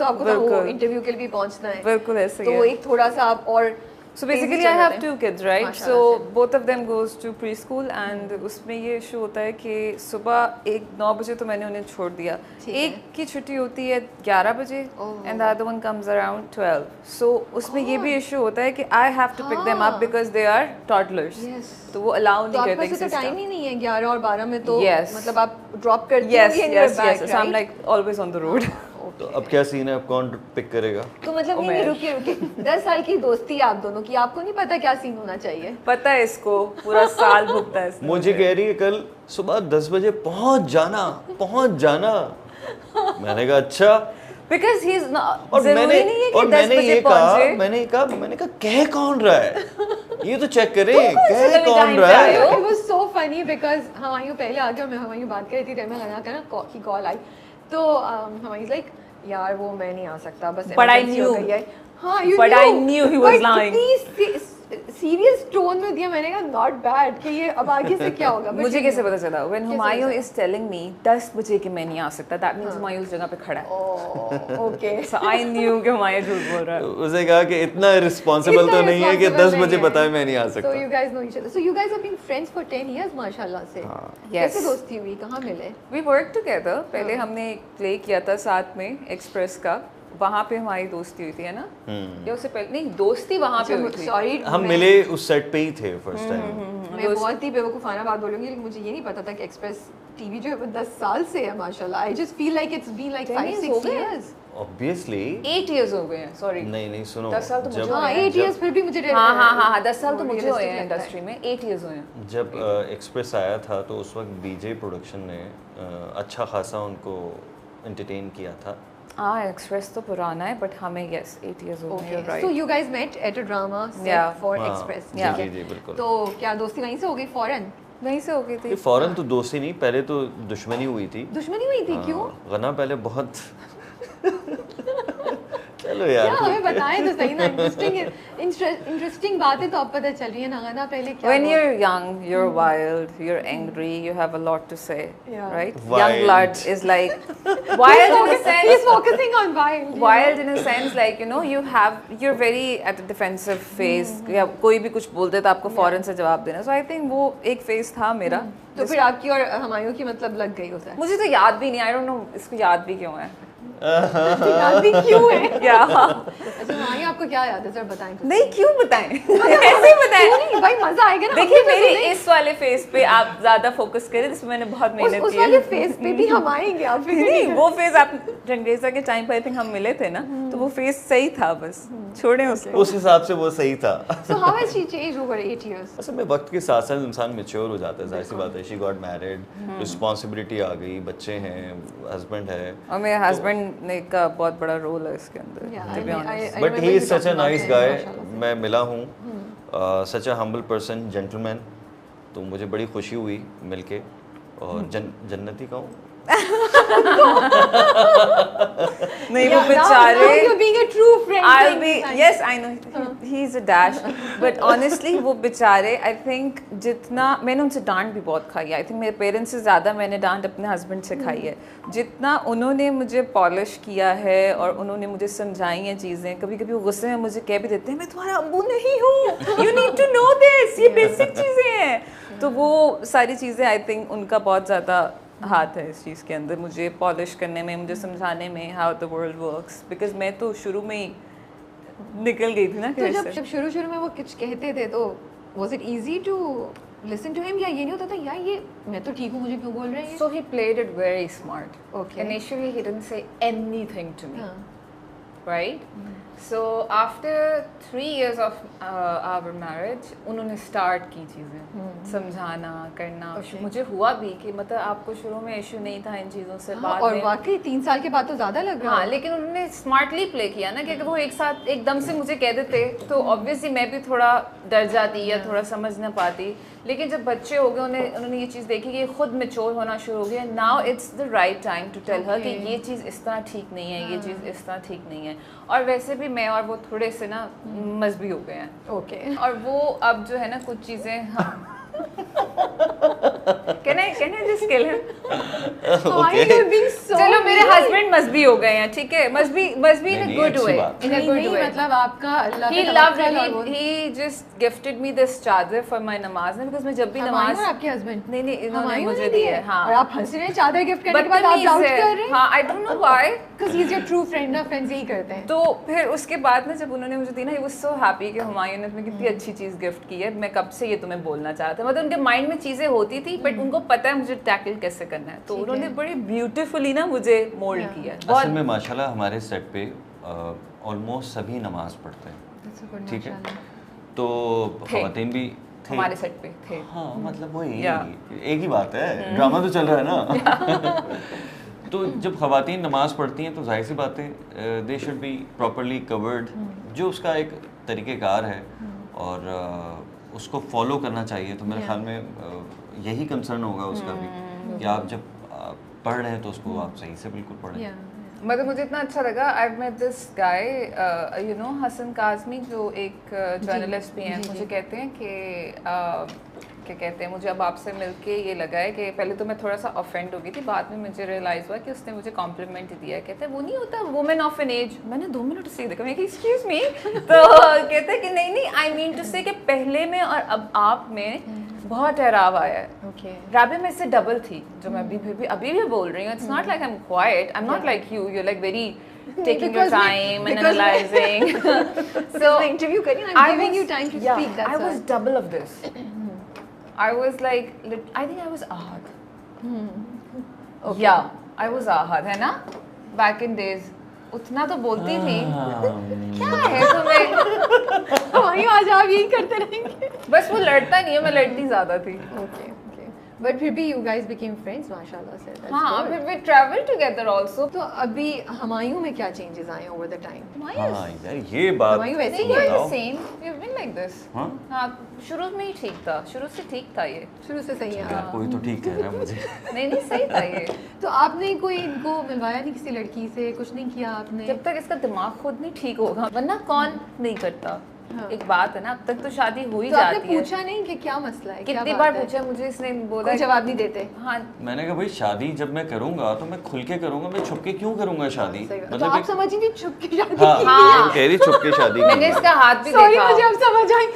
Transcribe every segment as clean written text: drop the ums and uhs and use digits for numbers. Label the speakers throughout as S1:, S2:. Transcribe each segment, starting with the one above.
S1: तो आपको वो इंटरव्यू के लिए भी पहुंचना है,
S2: बिल्कुल ऐसे
S1: तो एक थोड़ा सा आप और
S2: So basically I have 2 kids, right? So both of them goes to preschool and उसमें ये इशू होता है कि सुबह 9 बजे तो मैंने उन्हें छोड़ दिया, एक की छुट्टी होती है 11 बजे and the other one comes around 12. So उसमें ये भी इशू होता है कि I have to pick them up because they are toddlers. तो वो allow नहीं करते
S1: किसी का टाइम ही नहीं है 11 और 12 में, तो मतलब आप ड्रॉप करते हो
S2: yes, so I'm like always on the road.
S3: तो अब क्या सीन है, अब कौन पिक करेगा?
S1: तो मतलब नहीं, रुकिए 10 साल की दोस्ती है आप दोनों की, आपको नहीं पता क्या सीन होना चाहिए?
S2: पता है इसको, पूरा साल भुगता है इसने।
S3: मुझे कह रही है कल सुबह 10 बजे पहुंच जाना। मैंने कहा अच्छा,
S2: Because he's not,
S3: और मैंने कहा कह कौन रहा है, ये तो चेक करें कह कौन रहा है।
S1: It was so funny because Humayun पहले आ गया, मैं हमायूं बात कर रही थी, मैं लगा कर ना की कॉल आई, तो हमायूं लाइक यार वो मैं नहीं आ सकता, बस
S2: But I knew, but I knew he was lying.
S1: Serious tone में दिया, मैंने कहा नॉट बैड कि ये अब आगे से क्या होगा।
S2: मुझे कैसे पता चला? When Humayun is telling me 10 बजे कि मैं नहीं आ सकता, that means Humayun उस जगह पे खड़ा है।
S1: ओके,
S2: so I knew कि Humayun झूठ बोल रहा है।
S3: उसे कहा कि इतना रिस्पांसिबल तो नहीं है कि 10 बजे बताए मैं नहीं आ सकता।
S1: So you guys know each other. So you guys have been friends for 10 years माशाल्लाह से। कैसे दोस्ती हुई, कहाँ मिले?
S2: We worked together. पहले हमने एक प्ले किया था साथ में एक्सप्रेस का, वहाँ पे हमारी दोस्ती हुई थी, है ना? या उससे पहले नहीं, दोस्ती वहाँ पे हुई थी।
S1: सॉरी,
S3: हम मिले उस सेट पे ही थे फर्स्ट टाइम।
S1: मैं बहुत ही बेवकूफाना बात बोलूंगी, लेकिन मुझे ये नहीं पता था कि एक्सप्रेस टीवी जो है वो 10 साल से है माशाल्लाह। I just feel like it's been like 5-6 years.
S3: Obviously
S2: 8 years हो गए हैं, सॉरी
S3: नहीं सुनो,
S2: 10 साल तो मुझे,
S1: हाँ 8 इयर्स फिर भी मुझे,
S2: हाँ 10 साल तो मुझे हुए हैं इंडस्ट्री में, 8 इयर्स हुए हैं।
S3: जब एक्सप्रेस आया था तो उस वक्त बीजे प्रोडक्शन ने अच्छा खासा उनको एंटरटेन किया था।
S2: एक्सप्रेस तो पुराना है, बट हमें यस 8 इयर्स हो गए, right.
S1: So you guys met at a drama set for Express.
S3: जी बिल्कुल।
S1: तो क्या दोस्ती वहीं से हो गई, फौरन
S2: वहीं से हो गई थी?
S3: फौरन तो दोस्ती नहीं, पहले तो दुश्मनी हुई थी।
S1: दुश्मनी हुई थी? क्यों?
S3: गना पहले बहुत चलो यार
S1: हमें बताएं तो सही ना, इंटरेस्टिंग बातें तो अब पता चल रही है ना। गना पहले क्या?
S2: When you're young, you're wild, you're angry, you have a lot to say, right?
S3: Wild.
S2: Young blood is like wild in a sense.
S1: He's focusing on wild.
S2: Wild in a sense, like you're very at a defensive phase. या कोई भी कुछ बोलते तो आपको फौरन से जवाब देना। So I think वो एक phase था मेरा।
S1: तो फिर आपकी और हमायूं की मतलब लग गई होता है?
S2: मुझे तो याद भी नहीं, I don't know इसको याद भी क्यों है।
S1: याद भी क्यों है?
S2: क्या?
S1: अच्छा हमायूं आपको क्या याद है, सर बताएं।
S2: नहीं क्यों बताएं? ऐसे ही बताएं।
S1: नहीं भाई, मजा आएगा ना।
S2: देखिए मेरे इस वाले फेस पे आप ज्यादा फोकस करें, जिसमें मैंने बहुत मेहनत की है।
S1: उस वाले फेस पे भी हम आएंगे, आप
S2: नहीं वो फेस आप रंगरेजा के टाइम पर आई थिंक हम मिले थे ना, तो वो फेस सही था, बस छोड़ें उसको।
S3: उस हिसाब से वो सही था।
S1: So how has she changed over 8 years?
S3: असल में वक्त के साथ साथ इंसान मैच्योर हो जाता है, जाहिर सी बात है। शी गॉट मैरिड, रिस्पांसिबिलिटी आ गई, बच्चे हैं, हस्बैंड है,
S2: और मेरे हस्बैंड ने का बहुत बड़ा रोल है इसके अंदर।
S3: But he is such a nice guy. मैं मिला हूँ, सच अ हम्बल पर्सन, जेंटलमैन, तो मुझे बड़ी खुशी हुई मिलके। और जन्नती कहूँ
S2: नहीं वो बेचारे,
S1: you're being a true friend.
S2: I'll be, yes I know he's a dash, but honestly वो बेचारे, I think जितना मैंने उनसे डांट भी बहुत खाई है, I think मेरे पेरेंट्स से ज़्यादा मैंने डांट अपने हस्बैंड से खाई है। जितना उन्होंने मुझे पॉलिश किया है और उन्होंने मुझे समझाई हैं चीज़ें, कभी कभी वो गुस्से में मुझे कह भी देते हैं मैं तुम्हारा अब्बू नहीं हूँ, you need to know this, ये बेसिक चीज़ें हैं। तो वो सारी चीज़ें आई थिंक उनका बहुत ज़्यादा हाथ है इस चीज़ के अंदर, मुझे पॉलिश करने में, मुझे समझाने में how the world works, because मैं तो शुरू में ही निकल गई थी ना।
S1: तो जब शुरू में वो कुछ कहते थे तो was it easy to listen to him, या ये नहीं होता था यार ये मैं तो ठीक हूँ, मुझे क्यों बोल रहे हैं?
S2: So he played it very smart.
S1: Okay.
S2: Initially he didn't say anything to me, right? So after 3 years of our marriage, उन्होंने स्टार्ट की चीज़ें समझाना करना। मुझे हुआ भी कि मतलब आपको शुरू में इशू नहीं था इन चीज़ों से, बाद
S1: और
S2: में
S1: वाकई 3 साल के बाद तो ज़्यादा लग रहा है।
S2: हाँ, लेकिन उन्होंने स्मार्टली प्ले किया ना, कि अगर वो एक साथ एकदम से मुझे कह देते तो ऑब्वियसली मैं भी थोड़ा डर जाती या थोड़ा समझ ना पाती। लेकिन जब बच्चे हो गए, उन्होंने ये चीज़ देखी कि खुद मैच्योर होना शुरू हो गया। Now it's the right time to tell her कि ये चीज़ इस तरह ठीक नहीं है, ये चीज़ इस तरह ठीक नहीं है। और वैसे भी मैं और वो थोड़े से ना मजबी हो गए हैं।
S1: ओके।
S2: और वो अब जो है ना कुछ चीज़ें Can I just kill him?
S1: Why are you being so
S2: चलो मेरे
S1: mean?
S2: हस्बैंड मस्ट भी हो गए हैं, ठीक है, मस्ट बी इन अ
S3: नहीं,
S2: गुड
S3: अच्छी
S2: वे,
S3: बात
S2: इन अ
S1: नहीं,
S2: गुड
S1: नहीं,
S2: वे.
S1: मतलब आपका अल्लाह
S2: He
S1: पे
S2: loved
S1: तवक्कल और
S2: it.
S1: वो-
S2: He just gifted me this चादर for my नमाज में, because मैं जब भी
S1: हमारे
S2: नमाज
S1: और आपके हस्बैंड
S2: नहीं इन्होंने मुझे दी है. हाँ,
S1: और आप हंस रहे हैं चादर गिफ्ट करने के बाद आप
S2: बदतमीज
S1: डाउट
S2: है.
S1: कर रहे हैं
S2: हाँ, I don't know why.
S1: Because he is your true friend ना, फ्रेंड्स यही करते हैं.
S2: तो फिर उसके बाद ना जब उन्होंने मुझे दी ना, he was so happy कि हुमायूं ने तुम्हें कितनी अच्छी चीज़ गिफ्ट की है, मैं कब से ये तुम्हें बोलना चाह रहा था. मतलब उनके माइंड में चीज़ें होती थी, बट उनको पता है मुझे टैकल कैसे करना है, तो
S1: ठीक
S2: उन्होंने
S1: है.
S2: बड़ी ब्यूटीफुली ना मुझे मोल्ड
S1: Yeah.
S2: किया.
S3: असल में माशाल्लाह हमारे सेट पे ऑलमोस्ट सभी नमाज पढ़ते हैं,
S1: That's a good
S3: ठीक है,
S1: माशाल्लाह.
S3: तो
S2: थे।
S3: ख़वातीन भी थे
S2: हमारे सेट पे थे.
S3: हाँ, मतलब वही
S2: Yeah.
S3: एक ही बात है, ड्रामा तो चल रहा है ना. तो जब ख़वातीन नमाज पढ़ती हैं तो जाहिर सी बात है they should be properly covered, जो उसका एक तरीक़ेकार है और उसको फॉलो करना चाहिए. तो मेरे ख्याल में यही कंसर्न होगा उसका भी कि आप जब पढ़ रहे हैं तो उसको आप सही से बिल्कुल पढ़ें.
S1: Yeah.
S2: मतलब मुझे इतना अच्छा लगा. I met this guy, you know, Hasan Kazmi, जो एक जर्नलिस्ट भी हैं.
S1: जी,
S2: मुझे
S1: जी.
S2: कहते हैं कि क्या कहते हैं, मुझे अब आपसे मिलके ये लगा है कि पहले तो मैं थोड़ा सा ऑफेंड हो गई थी, बाद में मुझे रियलाइज़ हुआ कि उसने मुझे कॉम्प्लीमेंट ही दिया है. कहते हैं वो नहीं होता वुमेन ऑफ एन एज. मैंने 2 मिनट से देखा, मैं एक्सक्यूज़ मी. तो कहते हैं कि नहीं आई मीन टू से कि पहले में और अब आप में बहुत ठहराव आया है.
S1: Okay.
S2: राबे में से डबल थी, जो मैं अभी भी बोल रही हूँ. It's not like I am quite, I am not like you are like very taking your
S1: Because
S2: time and
S1: because
S2: analyzing.
S1: So the interview करी ना, I'm giving you time to
S2: yeah,
S1: speak. That's
S2: I was
S1: all.
S2: double of this. I was like, I think I was ahad.
S1: Okay.
S2: Yeah, I was ahad, है ना? Back in days. उतना तो बोलती थी. क्या है तुम्हें?
S1: हमारी आज आप यही करते रहेंगे.
S2: बस वो लड़ता नहीं है, मैं लड़ती ज्यादा थी.
S1: Okay. But फिर भी you guys became friends, माशाल्लाह से. That's
S2: हाँ,
S1: good.
S2: फिर we traveled together also.
S1: तो अभी हमायूं में क्या changes आए over the time?
S2: Why
S3: हाँ
S2: is
S3: यार ये बात
S1: हमायूं वैसे
S2: नहीं,
S1: ही
S2: you're
S1: है.
S2: the same. You've been like this.
S3: हाँ
S2: हाँ, शुरू में ही ठीक था. शुरू से ठीक था ये.
S1: शुरू से सही है.
S3: यार कोई तो ठीक कह रहा है मुझे.
S2: नहीं सही था ये.
S1: तो आपने कोई इनको मिलवाया नहीं किसी लड़की से, कुछ नहीं किया आपने?
S2: जब तक इसका दिमाग खुद नहीं ठीक होगा, वरना कौन नहीं करता.
S1: हाँ.
S2: एक बात है ना, अब तक तो शादी हो ही
S1: तो आपने
S2: जाती है.
S1: पूछा नहीं कि क्या मसला है? क्या
S2: कितनी
S1: बात
S2: बार
S1: है?
S2: पूछा मुझे, इसने बोला
S1: कोई जवाब नहीं देते.
S2: हाँ.
S3: मैंने कहा भाई शादी जब मैं करूंगा तो मैं खुल के करूंगा, मैं छुप के क्यों करूंगा शादी.
S1: सही बात. तो
S3: मतलब
S1: आप
S3: एक-
S1: समझ ही नहीं छुप के शादी
S3: हाँ,
S1: की
S2: हाँ.
S3: कह रही छुप के शादी
S2: मैंने
S3: करूंगा.
S2: इसका हाथ भी
S1: सॉरी
S2: देखा.
S1: मुझे अब समझ आई.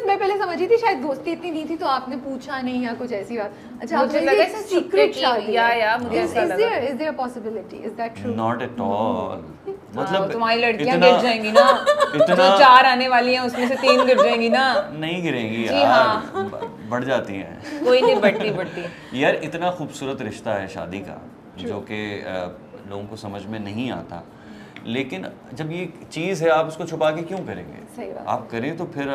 S1: मैं पहले समझी थी शायद दोस्ती इतनी नहीं थी तो आपने पूछा नहीं या कुछ ऐसी बात. अच्छा
S2: मुझे
S1: आपने
S2: लगा
S1: एक
S2: इसे
S1: secret
S2: छुपके की,
S1: शादी
S2: या
S1: है.
S2: मुझे
S1: Is
S2: ऐसा लगा.
S1: is there a possibility? Is that true?
S3: Not at all. मतलब
S2: तुम्हारी लड़कियां
S3: इतना-
S2: गिर जाएंगी ना.
S3: इतना
S2: जो 4 आने वाली हैं उसमें से 3 गिर जाएंगी ना.
S3: नहीं गिरेंगी
S2: जी
S3: यार,
S2: हाँ.
S3: बढ़ जाती हैं
S2: कोई नहीं बढ़ती.
S3: यार. इतना खूबसूरत रिश्ता है शादी का जो कि लोगों को समझ में नहीं आता, लेकिन जब ये चीज़ है आप उसको छुपा के क्यों करेंगे.
S1: सही बात.
S3: आप करें तो फिर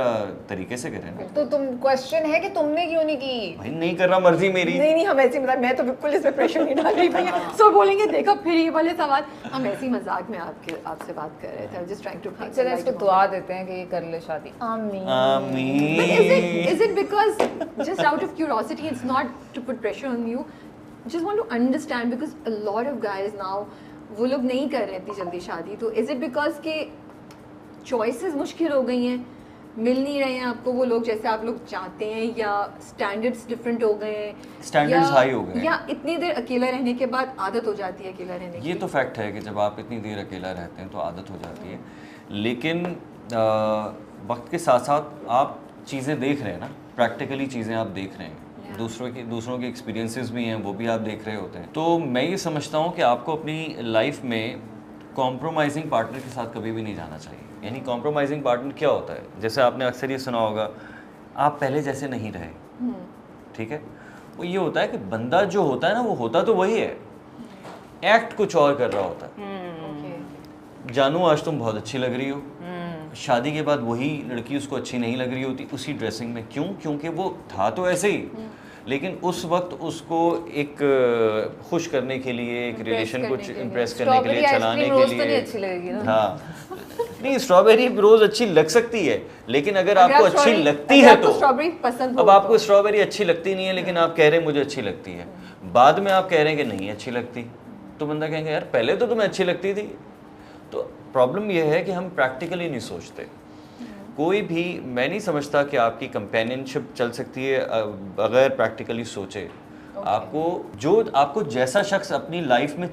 S3: तरीके से करें ना.
S2: तो तुम क्वेश्चन है कि तुमने क्यों नहीं की.
S3: भाई नहीं कर रहा, मर्जी मेरी.
S1: नहीं हम ऐसे मतलब मैं तो बिल्कुल इसमें प्रेशर नहीं डाल रही भैया. सो बोलेंगे देखो फिर ये वाले सवाल. हम ऐसे ही मजाक में आपसे बात कर रहे थे. जस्ट ट्राइंग टू
S2: चलो इसको दुआ देते हैं कि ये कर ले शादी. आमीन.
S3: आमीन.
S1: Is it because just out of curiosity, it's not to put pressure on you, just want to understand because a lot of guys now वो लोग नहीं कर रहे इतनी जल्दी शादी. तो is it because के choices मुश्किल हो गई हैं, मिल नहीं रहे हैं आपको वो लोग जैसे आप लोग चाहते हैं, या स्टैंडर्ड्स डिफरेंट हो गए हैं,
S3: Standards
S1: या-
S3: high हो गए हैं.
S1: या इतनी देर अकेला रहने के बाद आदत हो जाती है अकेला रहने की.
S3: ये तो फैक्ट है कि जब आप इतनी देर अकेला रहते हैं तो आदत हो जाती है, लेकिन वक्त के साथ साथ आप चीज़ें देख रहे हैं ना, प्रैक्टिकली चीज़ें आप देख रहे हैं. दूसरों के एक्सपीरियंसेस भी हैं, वो भी आप देख रहे होते हैं. तो मैं ये समझता हूँ कि आपको अपनी लाइफ में कॉम्प्रोमाइजिंग पार्टनर के साथ कभी भी नहीं जाना चाहिए. यानी कॉम्प्रोमाइजिंग पार्टनर क्या होता है, जैसे आपने अक्सर ये सुना होगा, आप पहले जैसे नहीं रहे. ठीक है, वो ये होता है कि बंदा जो होता है ना वो होता तो वही है, एक्ट कुछ और कर रहा होता है.
S1: Okay.
S3: जानू आज तुम बहुत अच्छी लग रही हो, शादी के बाद वही लड़की उसको अच्छी नहीं लग रही होती उसी ड्रेसिंग में. क्यों? क्योंकि वो था तो ऐसे ही, लेकिन उस वक्त उसको एक खुश करने के लिए, एक रिलेशन को इम्प्रेस करने के लिए, चलाने के लिए.
S2: तो नहीं अच्छी लगेगी ना.
S3: हाँ, नहीं स्ट्रॉबेरी रोज अच्छी लग सकती है, लेकिन अगर आपको अच्छी लगती है तो,
S1: स्ट्रॉबेरी पसंद
S3: अब आपको स्ट्रॉबेरी अच्छी लगती नहीं है लेकिन आप कह रहे हैं मुझे अच्छी लगती है, बाद में आप कह रहे हैं कि नहीं अच्छी लगती, तो बंदा कहेंगे यार पहले तो तुम्हें अच्छी लगती थी. तो प्रॉब्लम यह है कि हम प्रैक्टिकली नहीं सोचते. कोई भी, मैं नहीं समझता कि आपकी कंपेनियनशिप चल सकती है बगैर प्रैक्टिकली सोचे. आपको जो आपको जैसा शख्स अपनी लाइफ में